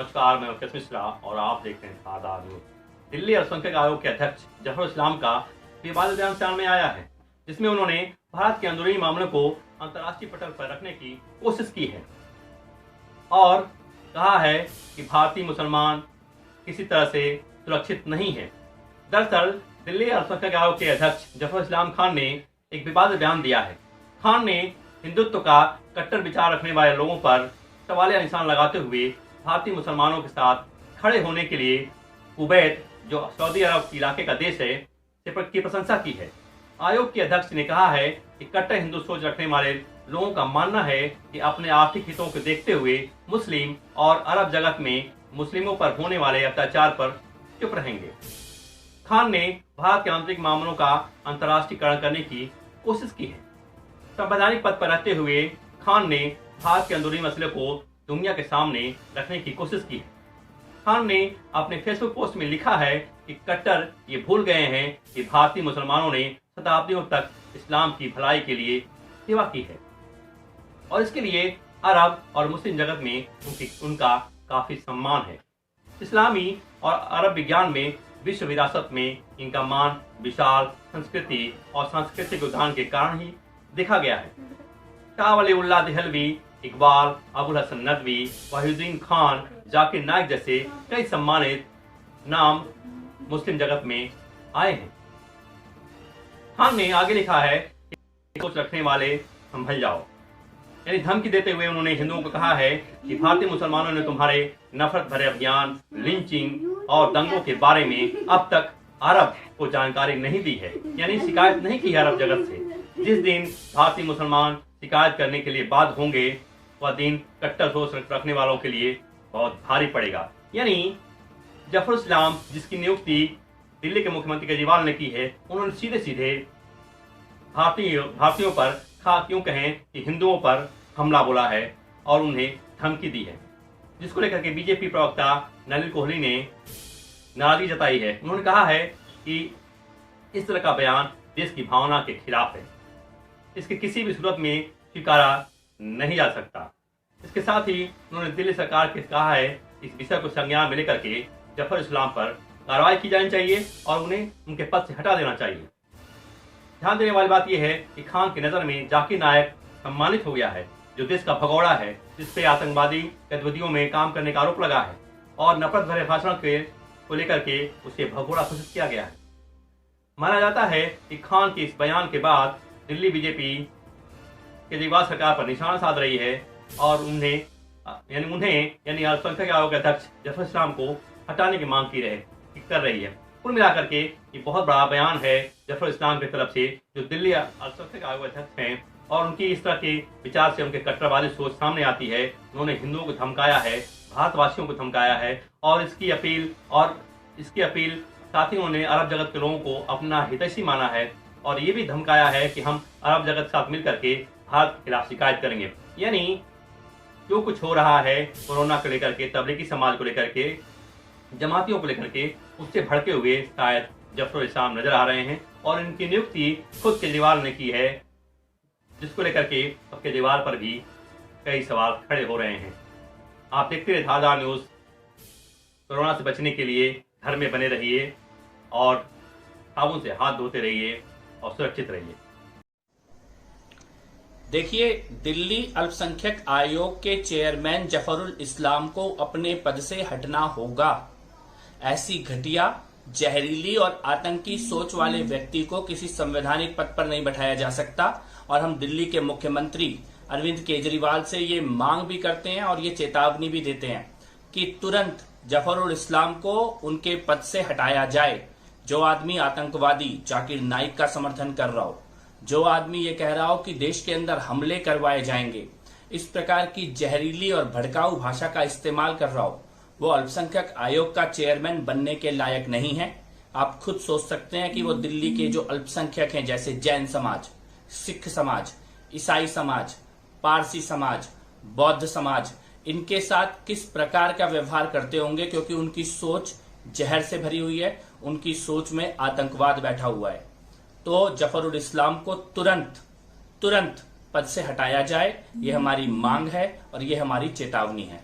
नमस्कार, मैं मुकेश मिश्रा और आप देख रहे हैं ताज़ा न्यूज। दिल्ली अल्पसंख्यक आयोग के अध्यक्ष जफर इस्लाम का विवादित बयान सामने आया है, जिसमें उन्होंने भारत के अंदरूनी मामलों को अंतर्राष्ट्रीय पटल पर रखने की कोशिश की है और कहा है कि भारतीय मुसलमान किसी तरह से सुरक्षित नहीं है। दरअसल दिल्ली अल्पसंख्यक आयोग के अध्यक्ष जफर इस्लाम खान ने एक विवादित बयान दिया है। खान ने हिंदुत्व का कट्टर विचार रखने वाले लोगों पर सवालिया निशान लगाते हुए भारतीय मुसलमानों के साथ खड़े होने के लिए कुवैत, जो सऊदी अरब इलाके का देश है, की प्रशंसा की है। आयोग के अध्यक्ष ने कहा है कि कट्टर हिंदू सोच रखने वाले लोगों का मानना है कि अपने आर्थिक हितों को देखते हुए मुस्लिम और अरब जगत में मुस्लिमों पर होने वाले अत्याचार पर चुप रहेंगे। खान ने भारत के आंतरिक मामलों का अंतर्राष्ट्रीयकरण करने की कोशिश की है। संवैधानिक पद पर रहते हुए खान ने भारत के अंदरूनी मसले को दुनिया के सामने रखने की कोशिश की है। खान ने अपने फेसबुक पोस्ट में लिखा है कि कट्टर ये भूल गए हैं कि भारतीय मुसलमानों ने शताब्दियों तक इस्लाम की भलाई के लिए सेवा की है और इसके लिए अरब और मुस्लिम जगत में उनका काफी सम्मान है। इस्लामी और अरब विज्ञान में विश्व विरासत में इनका मान विशाल संस्कृति और सांस्कृतिक उद्यान के कारण ही देखा गया है। शाह वलीउल्लाह देहलवी, इकबाल, अबुल हसन नदवी, वहीउद्दीन खान, जाकिर नाइक जैसे कई सम्मानित नाम मुस्लिम जगत में आए हैं। खान ने आगे लिखा है कि सोच रखने वाले संभल जाओ, यानी धमकी देते हुए उन्होंने हिंदुओं को कहा है कि भारतीय मुसलमानों ने तुम्हारे नफरत भरे अभियान, लिंचिंग और दंगों के बारे में अब तक अरब को जानकारी नहीं दी है, यानी शिकायत नहीं की है अरब जगत से। जिस दिन भारतीय मुसलमान शिकायत करने के लिए बाध्य होंगे, वह दिन कट्टर सोच रखने वालों के लिए बहुत भारी पड़ेगा। यानी जफर इस्लाम, जिसकी नियुक्ति दिल्ली के मुख्यमंत्री केजरीवाल ने की है, उन्होंने सीधे सीधे भारतीयों पर, क्यों कहें कि हिंदुओं पर हमला बोला है और उन्हें धमकी दी है, जिसको लेकर के बीजेपी प्रवक्ता नलिन कोहली ने नाराजगी जताई है। उन्होंने कहा है कि इस तरह का बयान देश की भावना के खिलाफ है, इसके किसी भी सूरत में स्वीकारा नहीं जा सकता। इसके साथ ही उन्होंने दिल्ली सरकार से कहा है इस विषय को संज्ञान में लेकर के जफर इस्लाम पर कार्रवाई की जानी चाहिए और उन्हें उनके पद से हटा देना चाहिए। ध्यान देने वाली बात यह है कि खान की नजर में जाकिर नायक सम्मानित हो गया है, जो देश का भगोड़ा है, जिसपे आतंकवादी गतिविधियों में काम करने का आरोप लगा है और नफरत भरे भाषण को लेकर के उसे भगोड़ा घोषित किया गया है। माना जाता है कि खान के इस बयान के बाद दिल्ली बीजेपी केजरीवाल सरकार पर निशाना साध रही है और उन्हें यानी अल्पसंख्यक आयोग के अध्यक्ष जफर इस्लाम को हटाने की मांग कर रही है। कुल मिलाकर के ये बहुत बड़ा बयान है जफर इस्लाम की तरफ से, जो दिल्ली अल्पसंख्यक आयोग अध्यक्ष हैं और उनकी इस तरह के विचार से उनके कट्टरवादी सोच सामने आती है। उन्होंने हिंदुओं को धमकाया है, भारतवासियों को धमकाया है और इसकी अपील साथ ही उन्होंने अरब जगत के लोगों को अपना हितैषी माना है और ये भी धमकाया है कि हम अरब जगत के साथ मिलकर के भारत के खिलाफ शिकायत करेंगे। यानी जो कुछ हो रहा है कोरोना को लेकर के, तबलीगी समाज को लेकर के, जमातियों को लेकर के, उससे भड़के हुए शायद जफर इस्लाम नजर आ रहे हैं और इनकी नियुक्ति खुद केजरीवाल ने की है, जिसको लेकर के अब केजरीवाल पर भी कई सवाल खड़े हो रहे हैं। आप देखते रहिए ताज़ा न्यूज। कोरोना से बचने के लिए घर में बने रहिए और साबुन से हाथ धोते रहिए और सुरक्षित रहिए। देखिए, दिल्ली अल्पसंख्यक आयोग के चेयरमैन जफरुल इस्लाम को अपने पद से हटना होगा। ऐसी घटिया, जहरीली और आतंकी सोच वाले व्यक्ति को किसी संवैधानिक पद पर नहीं बैठाया जा सकता और हम दिल्ली के मुख्यमंत्री अरविंद केजरीवाल से ये मांग भी करते हैं और ये चेतावनी भी देते हैं कि तुरंत जफरुल इस्लाम को उनके पद से हटाया जाए। जो आदमी आतंकवादी जाकिर नाइक का समर्थन कर रहा हो, जो आदमी ये कह रहा हो कि देश के अंदर हमले करवाए जाएंगे, इस प्रकार की जहरीली और भड़काऊ भाषा का इस्तेमाल कर रहा हो, वो अल्पसंख्यक आयोग का चेयरमैन बनने के लायक नहीं है। आप खुद सोच सकते हैं कि वो दिल्ली के जो अल्पसंख्यक हैं, जैसे जैन समाज, सिख समाज, ईसाई समाज, पारसी समाज, बौद्ध समाज, इनके साथ किस प्रकार का व्यवहार करते होंगे, क्योंकि उनकी सोच जहर से भरी हुई है, उनकी सोच में आतंकवाद बैठा हुआ है। तो जफरुल इस्लाम को तुरंत पद से हटाया जाए, ये हमारी मांग है और ये हमारी चेतावनी है।